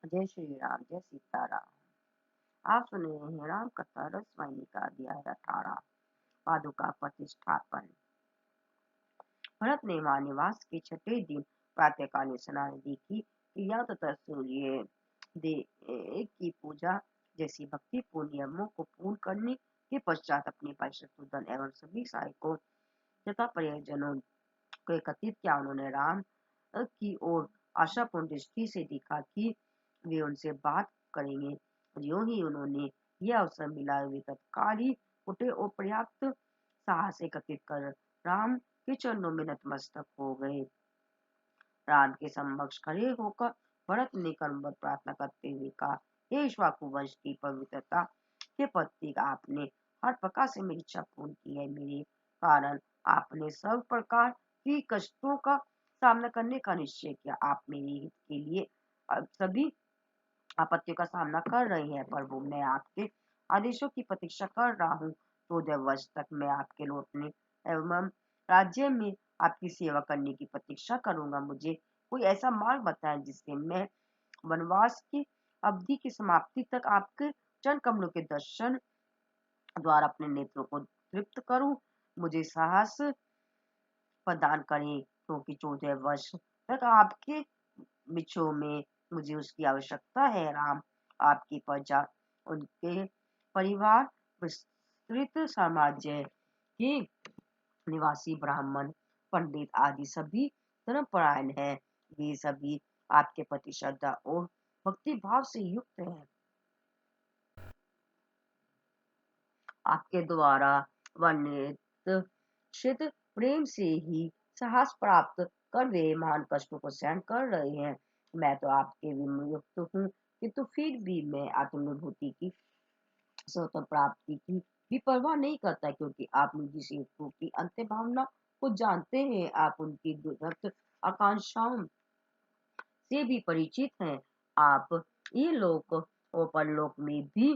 जय श्री राम, जय सीताराम। आप सुन रहे हैं राम कथा रसवाहिनी का अध्याय 18 पादुका प्रतिष्ठापन। भरत ने मान्यवास के छठे दिन प्रातःकालीन स्नान देखी कि या तथा सूर्य देव की पूजा जैसी भक्तिपूर्ण नियमों को पूर्ण करने के पश्चात अपने भाई शत्रुघ्न एवं सभी सहायकों तथा परिजनों को एकत्रित किया। उन्होंने राम की ओर आशापूर्ण दृष्टि से देखा कि वे उनसे बात करेंगे। ज्यों ही उन्होंने यह अवसर मिला, वे तत्काल ही उठे और पर्याप्त साहस एकत्रित कर राम के चरणों में नतमस्तक हो गए। राम के समक्ष खड़े होकर भरत ने कर्मवत प्रार्थना करते हुए कहा, हे इक्ष्वाकु वंश की पवित्रता के प्रतीक, आपने हर प्रकार से मेरी इच्छा पूर्ण की है। मेरे कारण आपने सब प्रकार की कष्टों का सामना करने का निश्चय किया। आप मेरे हित के लिए सभी आपत्तियों का सामना कर रहे हैं। प्रभु, मैं आपके आदेशों की प्रतीक्षा कर रहा हूँ। 14 वर्ष तक मैं आपके लौटने एवं राज्य में आपकी सेवा करने की प्रतीक्षा करूंगा। मुझे कोई ऐसा मार्ग बताएं जिससे मैं वनवास की अवधि की समाप्ति तक आपके चरण कमलों के दर्शन द्वारा अपने नेत्रों को तृप्त करूं। मुझे साहस प्रदान करें, क्योंकि 14 वर्ष तक आपके बिच्छू में मुझे उसकी आवश्यकता है। राम, आपकी प्रजा, उनके परिवार, विस्तृत साम्राज्य के निवासी ब्राह्मण, पंडित आदि सभी धर्मपरायण हैं। वे सभी आपके प्रति श्रद्धा और भक्ति भाव से युक्त हैं। आपके द्वारा वर्णित शीत प्रेम से ही साहस प्राप्त कर वे महान कष्टों को सहन कर रहे हैं। मैं तो आपके विमुक्त हूँ, किंतु फिर भी मैं आत्मानुभूति की स्वतः प्राप्ति की भी परवाह नहीं करता, क्योंकि आप निजी सेवकों की अंत्य भावना को जानते हैं। आप उनकी दुर्गत आकांक्षाओं से भी परिचित हैं। आप ये लोक और परलोक में भी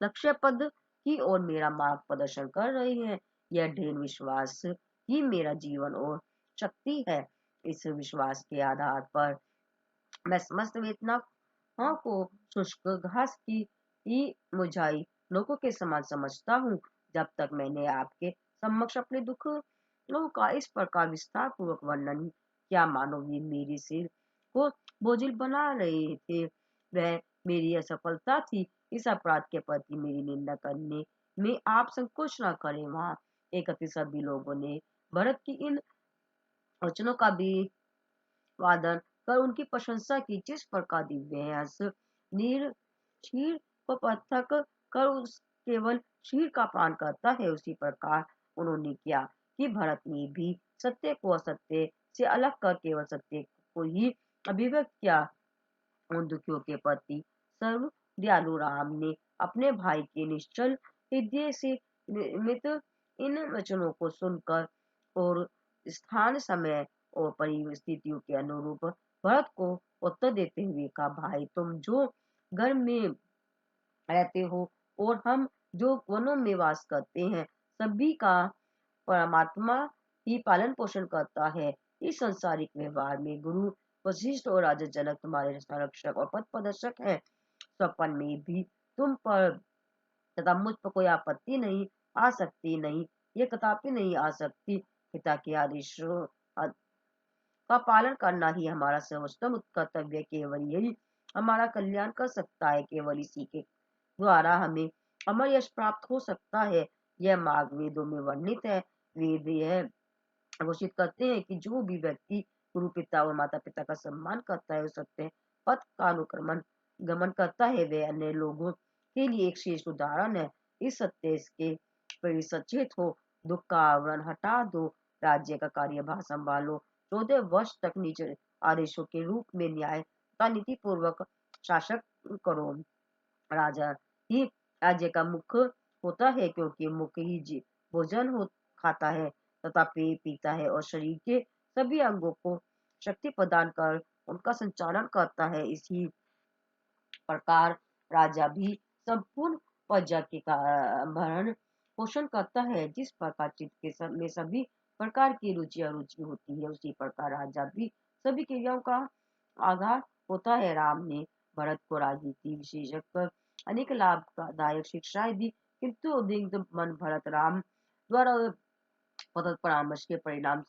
लक्ष्य पद की ओर मेरा मार्ग प्रदर्शन कर रहे हैं। यह दृढ़ विश्वास ही मेरा जीवन और शक्ति है। इस विश्वास के आधार पर मैं समस्त वेदनाओं को शुष्क घास की ही मुरझाई लोगों के समान समझता हूँ। जब तक मैंने आपके समक्ष अपने दुख का इस प्रकार विस्तार पूर्वक वर्णन किया, मानो वे मेरे सिर को बोझिल बना रहे थे, वह मेरी असफलता थी। इस अपराध के प्रति मेरी निंदा करने में आप संकोच न करें। वहां एकत्रित सभी लोगों ने भरत की इन वचनों का भी वादन कर उनकी प्रशंसा की। जिस प्रकार दिव्य हंस नीर क्षीर को पृथक कर उस केवल क्षीर का पान करता है, उसी प्रकार उन्होंने किया कि भरत ने भी सत्य को असत्य से अलग कर केवल सत्य को ही अभिव्यक्त किया। उन दुखियों के प्रति सर्व दयालु राम ने अपने भाई के निश्चल हृदय से निर्मित इन वचनों को सुनकर और स्थान, समय और परिस्थितियों के अनुरूप भरत को उत्तर देते हुए कहा, भाई, तुम जो घर में रहते हो और हम जो वनों में वास करते हैं, सभी का परमात्मा ही पालन पोषण करता है। इस सांसारिक व्यवहार में गुरु वशिष्ठ और राजा जनक तुम्हारे संरक्षक और पथ प्रदर्शक हैं। स्वप्न में भी तुम पर तथा मुझ पर कोई आपत्ति नहीं आ सकती, नहीं, ये कदापि नहीं आ सकती। पिता के आदेशों का पालन करना ही हमारा सर्वोत्तम कर्तव्य है। केवल यही हमारा कल्याण कर सकता है। केवल इसी के द्वारा हमें अमर यश प्राप्त हो सकता है। यह मार्ग वेदों में वर्णित है। वेद यह घोषित करते हैं कि जो भी व्यक्ति गुरु, पिता और माता पिता का सम्मान करता है, सत्य पथ का अनुक्रमण गमन करता है, वह अन्य लोगों के लिए एक श्रेष्ठ उदाहरण है। इस सत्य के प्रति सचेत हो, दुख का आवरण हटा दो, राज्य का कार्यभार संभालो, 14 वर्ष तक निज आदेशों के रूप में न्याय का नीति पूर्वक शासक करो। राजा ही राज्य का मुख्य होता है, क्योंकि मुख्य ही भोजन हो खाता है तथा पेय पीता है और शरीर के सभी अंगों को शक्ति प्रदान कर उनका संचालन करता है। इसी प्रकार राजा भी संपूर्ण प्रजा के भरण पोषण करता है। जिस प्रकार चित्त के में सभी प्रकार की रुचि अरुचि होती है, उसी प्रकार राजा भी सभी क्रियाओं का आधार होता है। राम ने भरत को राजनीति विशेषज्ञ कर अनेक लाभदायक शिक्षाएं दी, किंतु उद्विग्न मन भरत राम द्वारा सतत परामर्श के परिणाम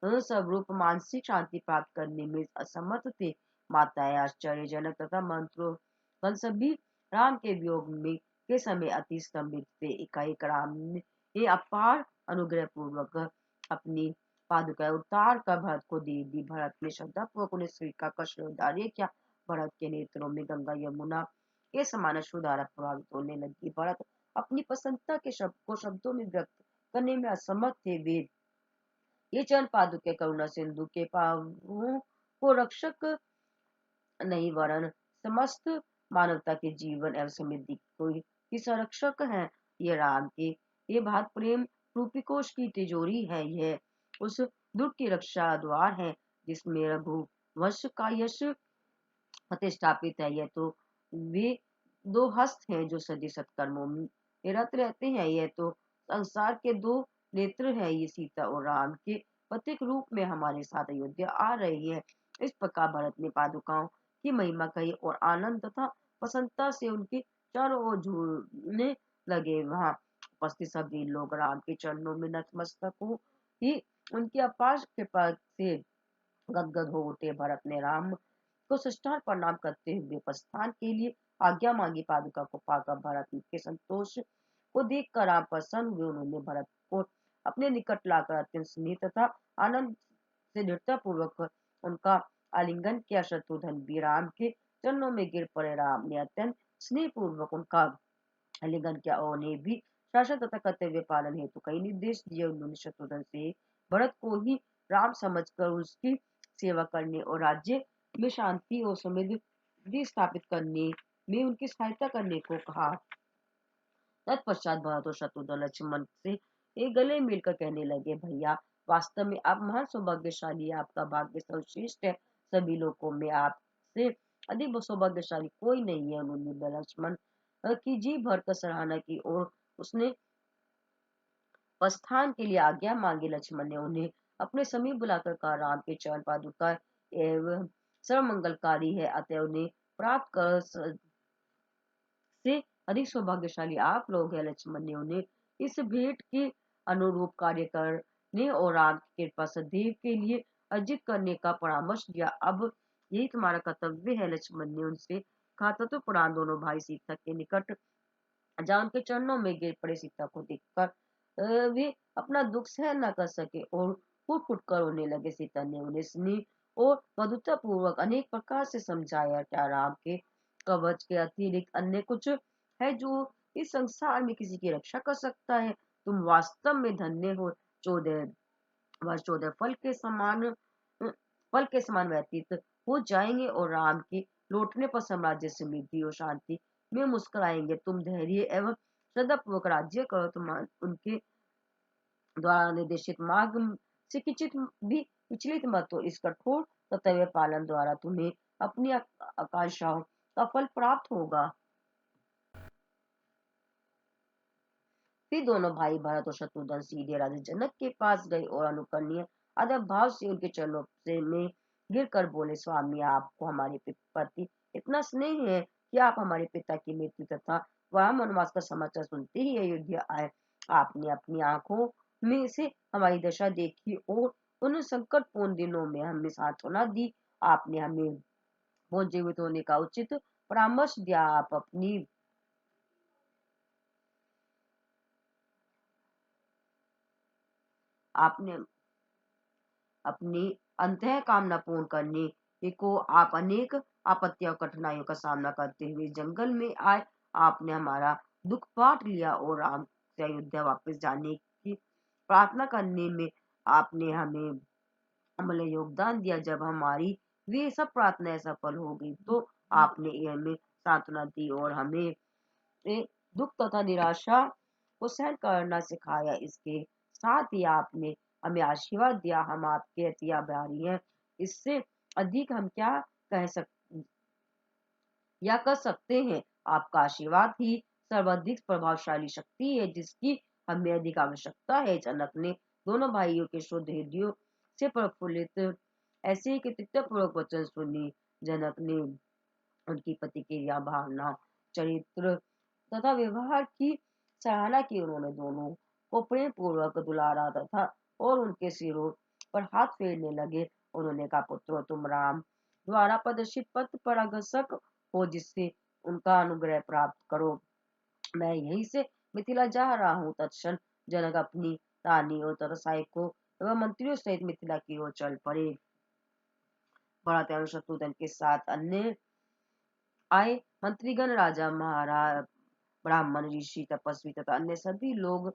स्वरूप मानसिक शांति प्राप्त करने में असमर्थ थे। माताएं आश्चर्यजनक तथा मंत्रों सभी राम के वियोग में के समय अति स्तंभित थे। एकाएक राम ने अपार अनुग्रह पूर्वक अपनी पादुकाएं उतार कर भरत को दे दी। भरत ने श्रद्धा पूर्वक उन्हें स्वीकार कर श्रद्धार्य किया। भरत के नेत्रों में गंगा यमुना के समान अश्रुधारा प्रभावित होने लगी। भरत अपनी प्रसन्नता के शब्द को शब्दों में व्यक्त करने में असमर्थ थे। वे ये चरण पादुके करुणा सिंधु के पापों को रक्षक नहीं वरन समस्त मानवता के जीवन एवं समृद्धि की संरक्षक है। ये राम के ये भात प्रेम रूपी कोश की तिजोरी है। यह उस दुर्ग की रक्षा द्वार है जिसमें रघुवंश का यश प्रतिष्ठापित है। यह तो वे दो हस्त हैं जो सदी सत्कर्मों में रत रहते हैं। यह तो संसार के दो नेत्र है। ये सीता और राम के प्रतीक रूप में हमारे साथ अयोध्या आ रही है। इस प्रकार भरत ने पादुकाओं की महिमा कही और आनंद तथा प्रसन्नता से उनके चारों ओर झूमने लगे। वहां उपस्थित सभी लोग राम के चरणों में नतमस्तक हो ही उनकी अपार कृपा से गदगद हो उठे। भरत ने राम को साष्टांग प्रणाम करते हुए प्रस्थान के लिए आज्ञा मांगी। पादुका को पाकर भरत के संतोष को देखकर राम प्रसन्न हुए। उन्होंने भरत को अपने निकट लाकर अत्यंत स्नेह तथा आनंद से दृढ़ता पूर्वक उनका आलिंगन किया। शत्रुघ्न भी राम के चरणों में गिर पड़े। राम ने अत्यंत स्नेह पूर्वक उनका आलिंगन किया और उन्हें भी शासन तथा कर्तव्य पालन हेतु कई निर्देश दिए। उन्होंने शत्रुघ्न से भरत को ही राम समझकर उसकी सेवा करने और राज्य में शांति और समृद्धि स्थापित करने में उनकी सहायता करने को कहा। तत्पश्चात भरत और शत्रुघ्न लक्ष्मण से एक गले मिलकर कहने लगे, भैया वास्तव में आप महान सौभाग्यशाली, आपका भाग्य सर्वश्रेष्ठ है। सभी लोगों में आपसे अधिक सौभाग्यशाली कोई नहीं है। उन्होंने लक्ष्मण की जी भरकर सराहना की और उसने प्रस्थान के लिए आज्ञा मांगी। लक्ष्मण ने उन्हें अपने समीप बुलाकर कहा, राम के चरण पादुका एवं सर्वमंगलकारी है, अतः उन्हें प्राप्त कर से अधिक सौभाग्यशाली आप लोग हैं। लक्ष्मण ने उन्हें इस भेंट के अनुरूप कार्य करने और राम की कृपा सदैव के लिए अर्जित करने का परामर्श दिया। अब यही तुम्हारा कर्तव्य है। लक्ष्मण ने उनसे कहा। तत्व पुराण दोनों भाई सीता के निकट जा उनके चरणों में गिर पड़े। सीता को देखकर वे अपना दुख सहन न कर सके और फूट फूट कर रोने लगे। सीता ने उन्हें स्नेह और मधुरता पूर्वक अनेक प्रकार से समझाया। क्या राम के कवच के अतिरिक्त अन्य कुछ है जो इस संसार में किसी की रक्षा कर सकता है? तुम वास्तव में धन्य हो। 14 वर्ष 14 फल के समान व्यतीत हो जाएंगे और राम के लौटने पर साम्राज्य समृद्धि और शांति में मुस्कुराएंगे। तुम धैर्य एवं श्रद्धा पूर्वक राज्य करो। तुम उनके द्वारा निर्देशित मार्ग से किंचित भी विचलित मत हो। इस कठोर कर्तव्य पालन द्वारा तुम्हें अपनी आकांक्षाओं का फल प्राप्त होगा। फिर दोनों भाई भरत और शत्रुघ्न सीधे राजा जनक के पास गए और अनुकरणीय आदर भाव से उनके चरणों से में गिरकर बोले, स्वामी आपको हमारे प्रति इतना स्नेह है कि आप हमारे पिता की मृत्यु तथा वहां वनवास का समाचार सुनते ही अयोध्या आए। आपने अपनी आंखों में से हमारी दशा देखी और उन संकटपूर्ण दिनों में हमें सांत्वना दी। आपने हमें बहुत जीवित होने का उचित परामर्श दिया। आपने अपनी अंतः कामना पूर्ण करने को आप अनेक आपत्तियों और कठिनाइयों का सामना करते हुए जंगल में आए। आपने हमारा दुख बांट लिया और राम से अयोध्या वापस जाने की प्रार्थना करने में आपने हमें अमूल्य योगदान दिया। जब हमारी वे सब प्रार्थनाएं सफल हो गई तो आपने हमें सांत्वना दी और हमें दुख तथा निराशा को सहन करना सिखाया। इसके साथ ही आपने हमें आशीर्वाद दिया। हम आपके अति आभारी हैं। इससे अधिक हम क्या कह सकते या कर सकते हैं? आपका आशीर्वाद ही सर्वाधिक प्रभावशाली शक्ति है जिसकी हमें अधिक आवश्यकता है। जनक ने दोनों भाइयों के शुद्ध हृदयों से प्रफुल्लित ऐसे ही कृतज्ञतापूर्वक वचन सुनी। जनक ने उनकी प्रतिक्रिया, भावना, चरित्र तथा व्यवहार की सराहना की। उन्होंने दोनों को प्रेम पूर्वक दुलारा तथा और उनके सिरों पर हाथ फेरने लगे। उन्होंने कहा, पुत्रों, तुम राम द्वारा प्रदर्शित पथ पर अग्रसर हो, जिससे उनका अनुग्रह प्राप्त करो। मैं यहीं से मिथिला जा रहा हूँ। तत्क्षण जनक अपनी रानियों तथा सहायकों एवं मंत्रियों सहित मिथिला की ओर चल पड़े। भरत एवं शत्रुघ्न के साथ अन्य आए मंत्रीगण, राजा, महाराज, ब्राह्मण, ऋषि, तपस्वी तथा अन्य सभी लोग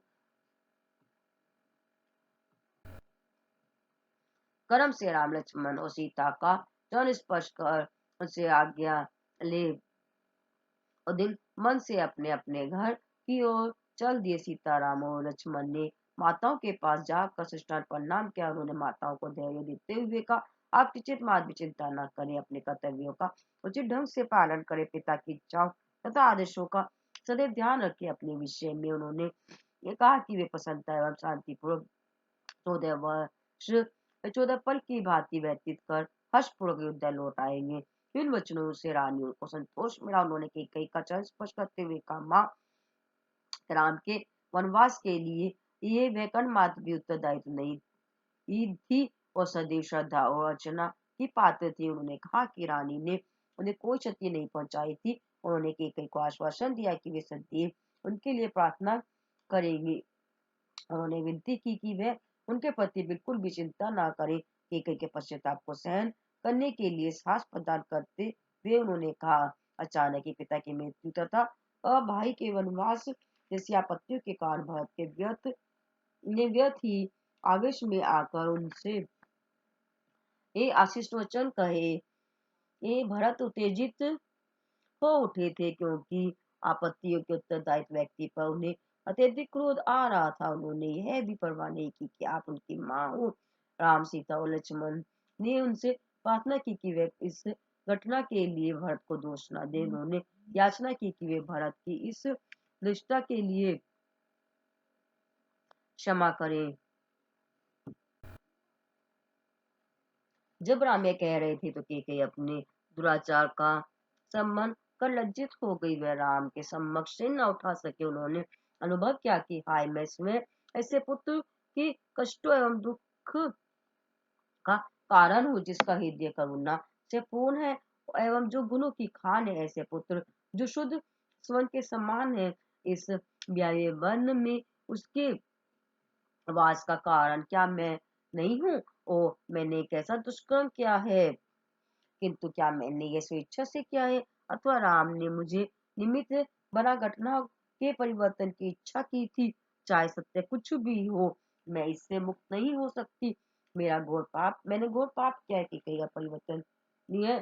कर्म से राम, लक्ष्मण और सीता का चरण स्पर्श कर उनसे आज्ञा ले और दिन मन से अपने अपने घर की ओर चल दिए। सीताराम और लक्ष्मण ने माताओं के पास जाकर साष्टांग प्रणाम किया। उन्होंने माताओं को धैर्य देते हुए कहा, आप किंचित मात्र भी चिंता न करें, अपने कर्तव्यों का उचित ढंग से पालन करें, पिता की इच्छाओं तथा आदेशों का सदैव ध्यान रखें। अपने विषय में उन्होंने ये कहा कि वे प्रसन्नता एवं शांतिपूर्वक 14 वर्ष 14 पल की भांति व्यतीत कर हर्षपूर्वक अयोध्या लौट आएंगे। इन वचनों से रानियों को संतोष मिला। उन्होंने कैकेयी का चरण स्पर्श करते हुए कहा, माँ, राम के वनवास के लिए ये वैकल्प मात्र भी उत्तरदायित्व नहीं थी और सदैव श्रद्धा और अर्चना की पात्र थी। उन्होंने कहा कि रानी ने उन्हें कोई क्षति नहीं पहुंचाई थी। उन्होंने कैकेयी को आश्वासन दिया कि वे सदैव उनके लिए प्रार्थना करेंगी। उन्होंने विनती की कि वह उनके प्रति बिल्कुल भी चिंता न करे। कैकेयी के पश्चाताप को सहन करने के लिए साहस प्रदान करते हुए उन्होंने कहा, अचानक ही पिता की मृत्यु तथा भाई के वनवास जैसी आपत्तियों के कारण भरत के व्यर्थ ही आवेश में आकर उनसे ये आशीष वचन कहे। ये भरत उत्तेजित हो उठे थे, क्योंकि आपत्तियों के उत्तरदायित्व व्यक्ति पर उन्हें अत्यधिक क्रोध आ रहा था। उन्होंने यह भी परवाह नहीं की कि आप उनकी माँ हो। राम, सीता और लक्ष्मण ने उनसे प्रार्थना की कि वे इस घटना के लिए भरत को दोष न दें। उन्होंने याचना की कि वे भरत की इस निष्ठा के लिए क्षमा करें। जब राम यह कह रहे थे तो कैकेयी अपने दुराचार का सम्मान कर लज्जित हो गई। वह राम के समक्ष सिर न उठा सके। उन्होंने अनुभव किया कि हाय, मैं स्वयं ऐसे पुत्र की कष्टों एवं दुख का कारण हूँ, जिसका हृदय करुणा से पूर्ण है एवं जो गुणों की खान है। ऐसे पुत्र जो शुद्ध स्वर्ण के समान है, इस ब्याहे वन में उसके वास का कारण क्या मैं नहीं हूँ? ओ, मैंने एक ऐसा दुष्कर्म किया है, किंतु क्या मैंने यह स्वेच्छा से किया है अथवा राम ने मुझे निमित्त बना घटना के परिवर्तन की इच्छा की थी? चाहे सत्य कुछ भी हो, मैं इससे मुक्त नहीं हो सकती। मैंने घोर पाप किया है कि कई परिवर्तन लिए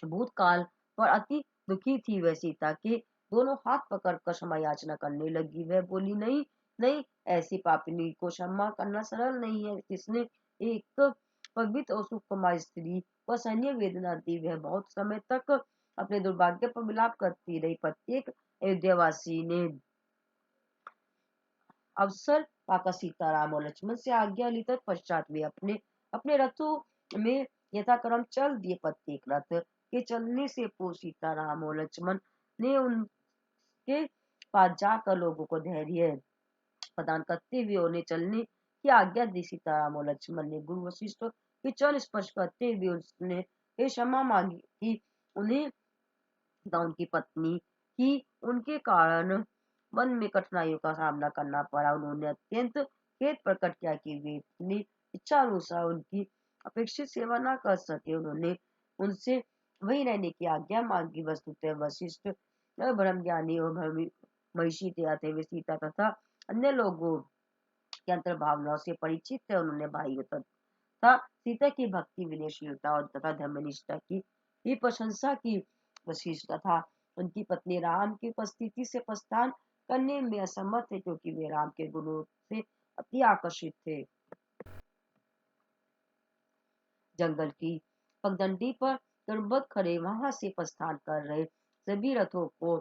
भूतकाल पर अति दुखी थी। वह सीता के दोनों हाथ पकड़कर क्षमा याचना करने लगी। वह बोली, नहीं नहीं, ऐसी पापिनी को क्षमा करना सरल नहीं है। जिसने एक पवित्र और सुकुमार स्त्री को असहनीय वेदना दी, वह बहुत समय तक अपने दुर्भाग्य पर विलाप करती रही। प्रत्येक अयोध्यावासी ने अवसर पाकर सीताराम और लक्ष्मण से आज्ञा ली। तत्पश्चात वे अपने अपने रथों में यथाक्रम चल दिए। प्रत्येक रथ के चलने से पूर्व सीताराम और लक्ष्मण ने उनके पास जाकर लोगों को धैर्य प्रदान करते हुए उन्हें चलने की आज्ञा दी। सीताराम और लक्ष्मण ने गुरु वशिष्ठ के चरण स्पर्श करते हुए उसने क्षमा मांगी कि उन्हें तथा उनकी पत्नी की उनके कारण मन में कठिनाइयों का सामना करना पड़ा। उन्होंने अत्यंत खेद प्रकट किया कि वे अपनी इच्छा अनुसार उनकी अपेक्षित सेवा न कर सके। उन्होंने उनसे वही रहने की आज्ञा मांगी। वस्तुतः वशिष्ठ ब्रह्म ज्ञानी और महिषी थे। वे सीता तथा अन्य लोगों की अंतर्भावनाओं से परिचित थे। उन्होंने भाई तथा सीता की भक्ति, विनयशीलता और तथा धर्मनिष्ठा की भी प्रशंसा की। वशिष्ठ तथा उनकी पत्नी राम की उपस्थिति से प्रस्थान करने में असमर्थ थे, क्योंकि वे राम के गुणों से अति आकर्षित थे। जंगल की पगडंडी पर दंडवत खड़े वहां से प्रस्थान कर रहे सभी रथों को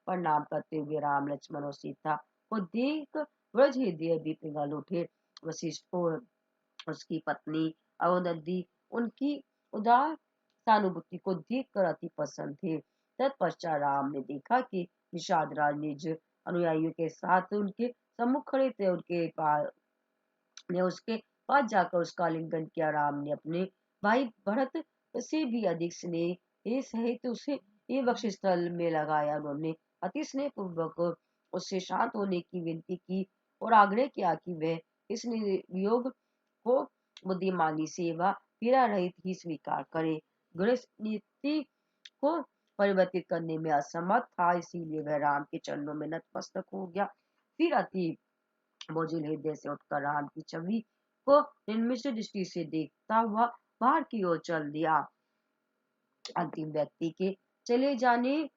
प्रणाम करते हुए राम, लक्ष्मण और सीता को देख व्रज हृदय भी पिघल उठे। वशिष्ठ को उसकी पत्नी अरुंधति उनकी उदार सहानुभूति को देखकर अति प्रसन्न थे। तत्पश्चात राम ने देखा कि निषाद राज निज अनुयायियों के साथ उनके सम्मुख खड़े थे। उनके पास ने उसके पास जाकर उसका आलिंगन किया। राम ने अपने भाई भरत से भी अधिक स्नेह सहित उसे ये बख्शिश स्थल में लगाया। उन्होंने अति स्नेह पूर्वक उससे शांत होने की विनती की और आग्रह किया कि वह इस वियोग को बुद्धिमानी सेवा पीड़ा रहित ही स्वीकार करे। गृहस्थ नीति को परिवर्तित करने में असमर्थ था, इसीलिए वह राम के चरणों में नतमस्तक हो गया। फिर अति बोझिल हृदय से उठकर राम की छवि को निर्मिष्ट दृष्टि से देखता हुआ बाहर की ओर चल दिया। अंतिम व्यक्ति के चले जाने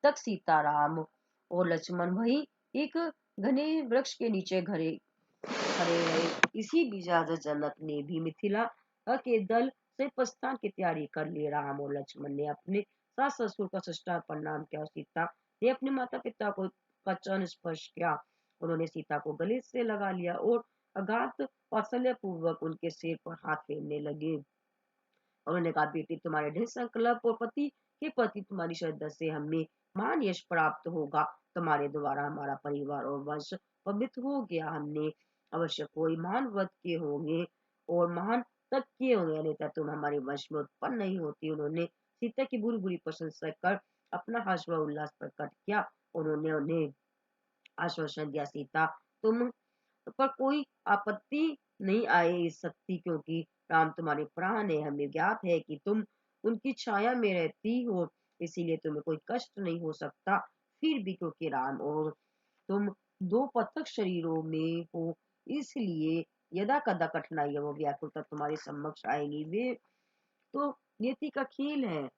तक सीताराम और लक्ष्मण वही एक घने वृक्ष के नीचे घरे खड़े रहे। इसी बीच राजा जनक ने भी मिथिला के दल से प्रस्थान की तैयारी कर ली। राम और लक्ष्मण ने अपने सास ससुर का साष्टांग प्रणाम किया। सीता ने अपने माता पिता को का चरण स्पर्श किया। उन्होंने सीता को गले से लगा लिया और अगाध वात्सल्य पूर्वक उनके सिर पर हाथ फेरने लगे। उन्होंने कहा, बेटी, तुम्हारे दृढ़ संकल्प और पति के प्रति तुम्हारी श्रद्धा से हमें महान यश प्राप्त होगा। तुम्हारे द्वारा हमारा परिवार और वंश पवित्र हो गया। हमने अवश्य कोई महान व्रत किए होंगे और महान तप किए होंगे, अन्यथा तुम हमारे वंश में उत्पन्न नहीं होती। उन्होंने सीता की बुरी बुरी प्रशंसा कर अपना हर्ष व उल्लास प्रकट किया। उन्होंने उन्हें आश्वासन दिया, सीता, तुम पर कोई आपत्ति नहीं आए इस शक्ति, क्योंकि राम तुम्हारे प्राण है। हमें ज्ञात है कि तुम उनकी छाया में रहती हो, इसीलिए तुम्हें कोई कष्ट नहीं हो सकता। फिर भी क्योंकि राम और तुम दो पृथक शरीरों में हो, इसलिए यदा कदा कठिनाई वो व्याकुलता तुम्हारे समक्ष आएगी। वे तो नियति का खेल है।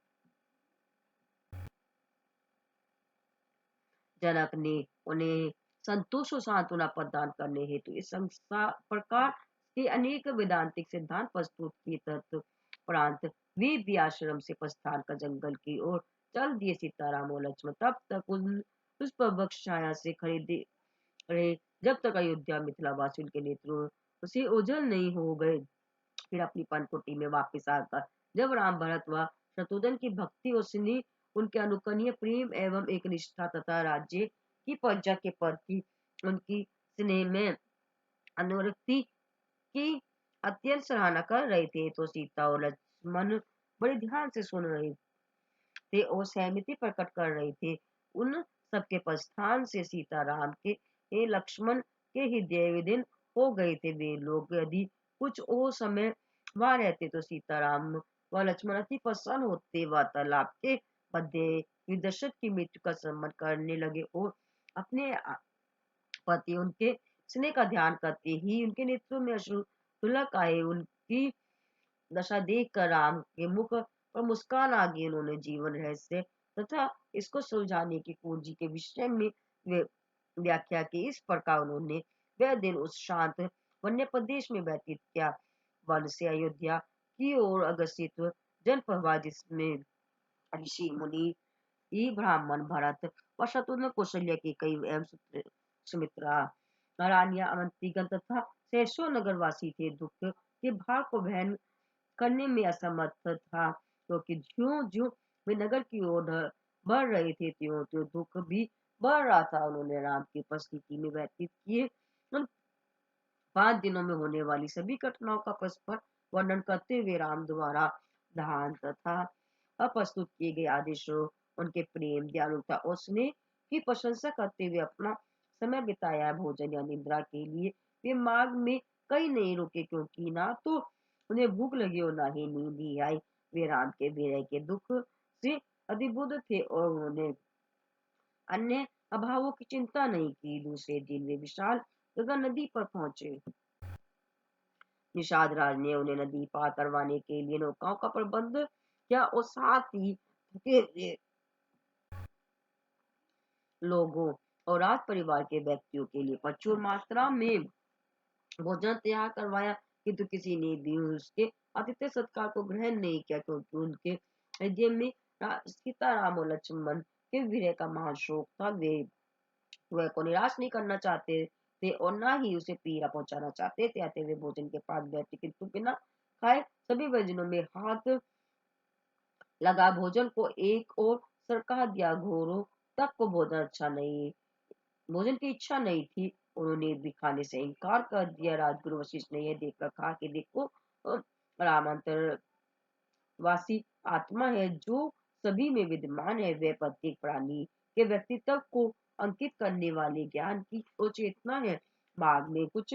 जनक ने उन्हें संतोष और सांत्वना प्रदान करने हेतु इस संसार प्रकार के अनेक वेदांतिक सिद्धांत प्रस्तुत किए। तत्परांत वे भी आश्रम से प्रस्थान कर जंगल की ओर चल दिए। सीताराम और लक्ष्मण तब तक उस पर वृक्ष छाया से खड़े रहे जब तक अयोध्या मिथिला वासियों के नेत्रों से ओझल नहीं हो गए। फिर अपनी पनकुटी में वापस आकर जब राम, भरत व शत्रुघ्न की भक्ति और स्नेह, उनके अनुकरणीय प्रेम एवं एक निष्ठा तथा राज्य की प्रजा के प्रति उनकी स्नेह में अनुरक्ति की अत्यंत सराहना कर रहे थे, तो सीता और लक्ष्मण बड़े ध्यान से सुन रहे थे और सहमति प्रकट कर रहे थे। उन सबके प्रस्थान से सीताराम के लक्ष्मण के हृदय विदीर्ण हो गए थे। वे लोग यदि कुछ और समय वहां रहते तो सीताराम व लक्ष्मण अति प्रसन्न होते। वार्तालाप के मध्य विदर्शक की मृत्यु का स्मरण करने लगे और अपने पति उनके स्नेह का ध्यान करते ही उनके नेत्रों में अश्रु तुलक आए। उनकी दशा देखकर राम के मुख पर मुस्कान आ गई। उन्होंने जीवन रहस्य तथा इसको सुलझाने की कुंजी के विषय में व्याख्या की। इस प्रकार उन्होंने वह दिन उस शांत वन्य प्रदेश में व्यतीत किया। वन से अयोध्या की ओर अग्रसित जन प्रवाह, जिसमें ऋषि मुनि, ब्राह्मण, भरत व शत्रुघ्न, कौशल्य की कई एवं सुमित्रा, रानिया, अवंतीगण तथा सहसो नगरवासी थे। दुख के भार को वहन करने में असमर्थ था, क्योंकि ज्यों ज्यों वे नगर की ओर बढ़ रहे थे, त्यों त्यों दुख भी बढ़ रहा था। उन्होंने राम की उपस्थिति में व्यतीत किए उन 5 दिनों में होने वाली सभी घटनाओं का परस्पर वर्णन करते हुए राम द्वारा दान तथा अप्रस्तुत किए गए आदेशों, उनके प्रेम, दयालुता और स्नेह की प्रशंसा करते हुए अपना समय बिताया। भोजन या निद्रा के लिए वे मार्ग में कहीं नहीं रुके, क्योंकि ना तो उन्हें भूख लगी और ना ही नींद ही आई। वे राम के विरह के दुख से अधिबुद्ध थे और उन्होंने अन्य अभावों की चिंता नहीं की। दूसरे दिन वे विशाल गंगा नदी पर पहुंचे। निषाद राज ने उन्हें नदी पार करवाने के लिए नौकाओं का प्रबंध किया और साथ ही थके हुए लोगों और राज परिवार के व्यक्तियों के लिए प्रचुर मात्रा में भोजन तैयार करवाया, किंतु किसी ने भी उसके आतिथ्य सत्कार को ग्रहण नहीं किया, क्योंकि उनके हृदय में सीताराम और लक्ष्मण के विरह का महान शोक था। वे वह को निराश नहीं करना चाहते थे और ना ही उसे पीड़ा पहुंचाना चाहते थे। आते हुए भोजन के पास बैठे, किंतु बिना खाए सभी व्यंजनों में हाथ लगा भोजन को एक और सरका दिया। घोरों तक को भोजन की इच्छा नहीं थी। उन्होंने भी खाने से इनकार कर दिया। राजगुरु वशिष्ठ ने यह देखकर कहा कि देखो, रामांतर वासी आत्मा है जो सभी में विद्यमान है। वह प्रत्येक प्राणी के व्यक्तित्व को अंकित करने वाले ज्ञान की चेतना है। बाग में कुछ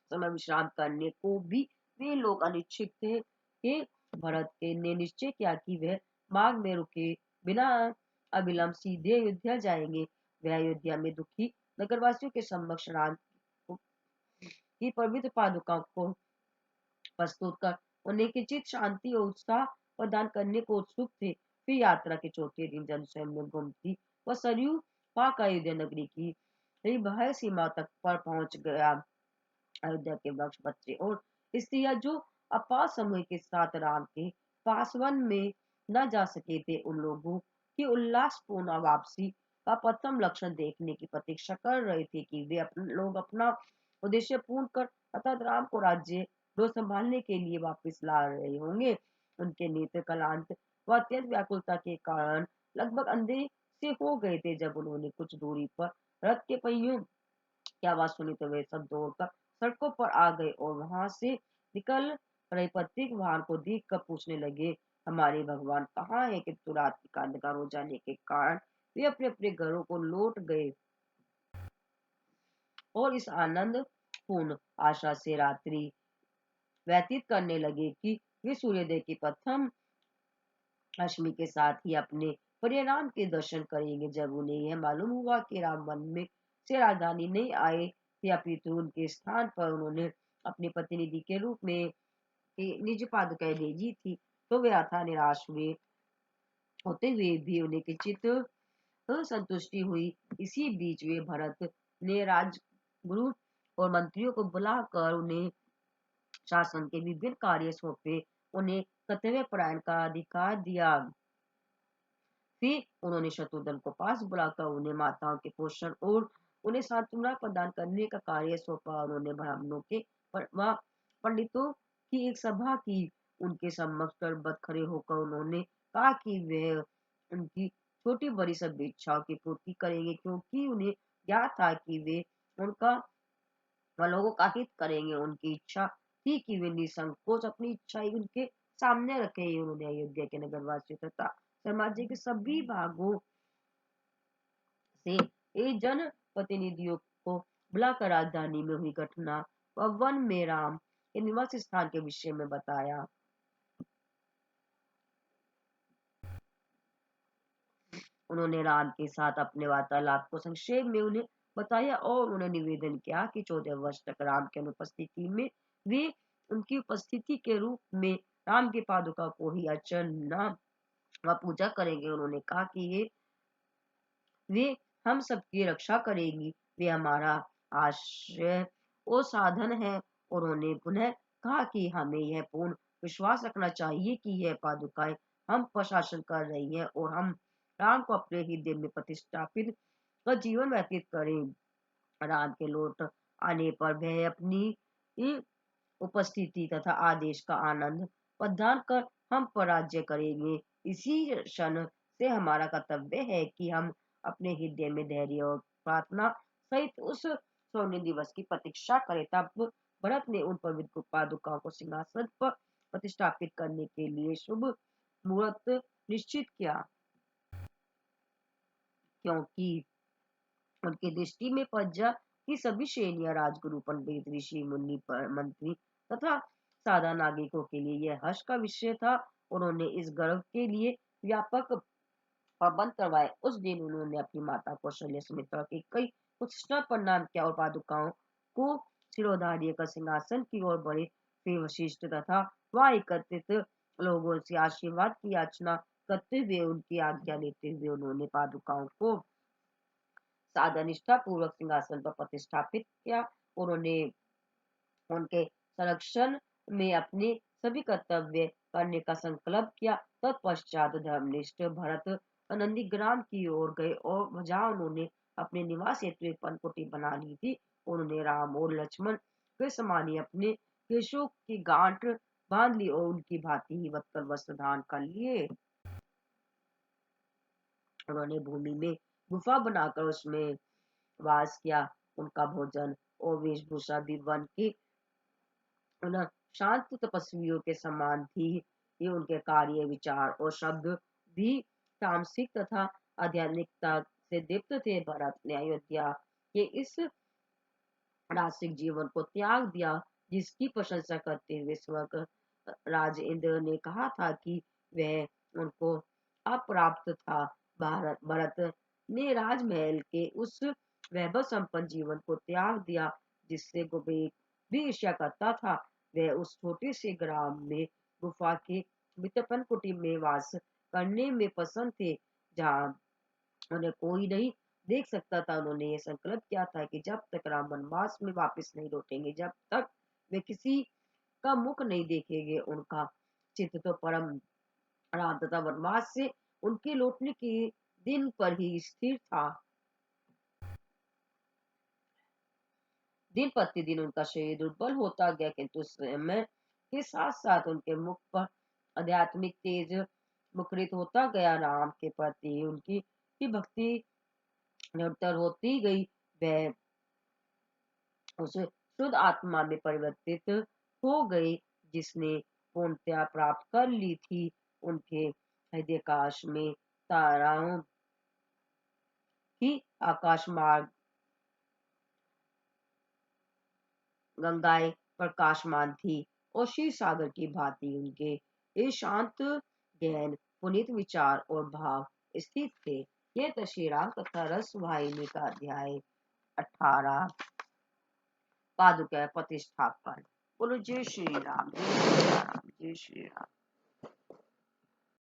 समय विश्राम करने को भी वे लोग अनिच्छुक थे कि भरत के ने निश्चय किया कि वह बाग में रुके बिना अविलंब सीधे अयोध्या जाएंगे। वह अयोध्या में दुखी नगरवासियों के समक्ष राम की पवित्र पादुका को प्रस्तुत कर उन्हें किंचित शांति और उत्साह प्रदान करने को उत्सुक थे। फिर यात्रा के चौथे दिन जन स्वयं में गुमती व सरयू पाक अयोध्या नगरी की बाह्य सीमा तक पर पहुंच गया। अयोध्या के वृक्ष, बच्चे और स्त्रियां जो अपार समूह के साथ राम के पासवन में न जा सके थे, उन लोगों की उल्लासपूर्ण वापसी का प्रथम लक्षण देखने की प्रतीक्षा कर रहे थे कि वे लोग अपना उद्देश्य पूर्ण कर अर्थात राम को राज्य रो संभालने के लिए वापस ला रहे होंगे। उनके नेत्र कलांत व अत्यंत व्याकुलता के कारण लगभग अंधे से हो गए थे। जब उन्होंने कुछ दूरी पर रथ के पहियों की आवाज सुनी तो वे सब दौड़कर सड़कों पर आ गए और वहां से निकल रहे प्रत्येक वाहन को देख कर पूछने लगे, हमारे भगवान कहाँ है? किंतु रात की अंधकार हो जाने के कारण वे अपने अपने घरों को लौट गए और इस आनंद पूर्ण आशा से रात्रि व्यतीत करने लगे कि वे सूर्योदय की प्रथम रश्मि के साथ ही अपने परिणाम के दर्शन करेंगे। जब उन्हें यह मालूम हुआ कि राम वन में से राजधानी नहीं आए या अपितु उनके स्थान पर उन्होंने अपने प्रतिनिधि के रूप में निज पादुकाएं भेजी थी, तो वे अथा निराश हुए। होते हुए भी उन्हें किंचित असंतुष्टि हुई। इसी बीच वे भरत ने राजगुरु और मंत्रियों को बुलाकर उन्हें शासन के विभिन्न कार्य सौंपे, उन्हें कर्तव्य परायण का अधिकार दिया। फिर उन्होंने शत्रुघ्न को पास बुलाकर उन्हें माताओं के पोषण और उन्हें सांत्वना प्रदान करने का कार्य सौंपा। उन्होंने ब्राह्मणों के पंडितों की एक सभा की। उनके समक्ष दंडवत खड़े होकर उन्होंने कहा कि वे उनकी छोटी बड़ी सभी इच्छाओं की पूर्ति करेंगे, क्योंकि उन्हें ज्ञात था कि वे उनका लोगों का हित करेंगे। उनकी इच्छा थी कि वे निसंकोच अपनी इच्छाएं उनके सामने रखे। उन्होंने अयोध्या के नगरवासियों तथा समाज के सभी भागों से एक जन प्रतिनिधियों को बुलाकर राजधानी में हुई घटना व वन में राम के निवास स्थान के विषय में बताया। उन्होंने राम के साथ अपने वार्तालाप को संक्षेप में उन्हें बताया और उन्हें निवेदन किया कि 14 वर्ष तक राम की अनुपस्थिति में वे उनकी उपस्थिति के रूप में राम की पादुका को ही अर्चना व पूजा करेंगे। उन्होंने कहा कि ये वे हम सबकी रक्षा करेगी, वे हमारा आश्रय और साधन है। उन्होंने पुनः कहा कि हमें यह पूर्ण विश्वास रखना चाहिए कि यह पादुकाएं हम पर शासन कर रही हैं और हम राम को अपने हृदय में प्रतिष्ठापित कर जीवन व्यतीत करें। राम के लौट आने पर वह अपनी इ- उपस्थिति तथा आदेश का आनंद प्रदान कर हम पर राज्य करेंगे। इसी क्षण से हमारा कर्तव्य है कि हम अपने हृदय में धैर्य और प्रार्थना सहित उस स्वर्ण दिवस की प्रतीक्षा करें। तब भरत ने उन पवित्र पादुकाओं को सिंहासन पर प्रतिष्ठापित करने के लिए शुभ मुहूर्त निश्चित किया, क्योंकि उनकी दृष्टि में प्रजा की सभी श्रेणियां राजगुरु, पंडित, ऋषि, मुनि, मंत्री तथा साधारण नागरिकों के लिए यह हर्ष का विषय था। उन्होंने इस गर्व के लिए व्यापक प्रबंध करवाए। उस दिन उन्होंने अपनी माता कौशल्या, सुमित्रा के कई उत्कृष्ट प्रणाम किया और पादुकाओं को सिरोधार्य का सिंहासन की ओर बढ़े। फिर वशिष्ठ तथा वहां एकत्रित लोगों से आशीर्वाद की याचना करते हुए उनकी आज्ञा लेते हुए उन्होंने पादुकाओं को सादा निष्ठा पूर्वक सिंहासन पर प्रतिष्ठापित किया। उन्होंने उनके संरक्षण में अपने सभी कर्तव्य करने का संकल्प किया। तत्पश्चात धर्मनिष्ठ भरत नंदीग्राम की ओर गए और जहाँ उन्होंने अपने निवास हेतु एक पनकुटी बना ली थी। उन्होंने राम और लक्ष्मण के समान ही अपने केशों की गांठ बांध ली और उनकी भांति ही वस्त्र धारण कर लिए। उन्होंने भूमि में गुफा बनाकर उसमें वास किया। उनका भोजन और वेशभूषा भी वन के उन शांत तपस्वियों के समान थी। ये उनके कार्य, विचार और शब्द भी तामसिक तथा आध्यात्मिकता से दीप्त थे। भरत ने अयोध्या के इस राजसिक जीवन को त्याग दिया, जिसकी प्रशंसा करते हुए स्वर्ग राज इंद्र ने कहा था कि वह उनको अप्राप्त था। भारत भरत ने राजमहल के उस वैभव संपन्न जीवन को त्याग दिया, जिससे कुबेर भी ईर्ष्या करता था। वह उस छोटे से ग्राम में गुफा के वितपन कुटीर में वास करने में पसंद थे, जहाँ उन्हें कोई नहीं देख सकता था। उन्होंने ये संकल्प किया था कि जब तक राम वनवास में वापस नहीं लौटेंगे, जब तक वे किसी का मुख नहीं देखेंगे, उनका चित्त तो परम राम तथा वनवास से उनके लौटने के दिन पर ही स्थिर था। दिन प्रतिदिन उनका शरीर दुर्बल होता गया, किंतु समय के साथ साथ उनके मुख पर आध्यात्मिक तेज मुखरित होता गया। राम के प्रति उनकी की भक्ति निरंतर होती गई। वह उस शुद्ध आत्मा में परिवर्तित हो गई, जिसने पूर्णतया प्राप्त कर ली थी। उनके हृदयकाश में ताराओं की आकाश मार्ग गंगाएं प्रकाशमान थी और क्षीर सागर की भांति उनके ये शांत गहन पुनीत विचार और भाव स्थित थे। यह तो श्री राम कथा रस वाहिनी का अध्याय 18 पादुका प्रतिष्ठापन। बोलो जय श्री राम, जय श्री राम, जय श्री राम।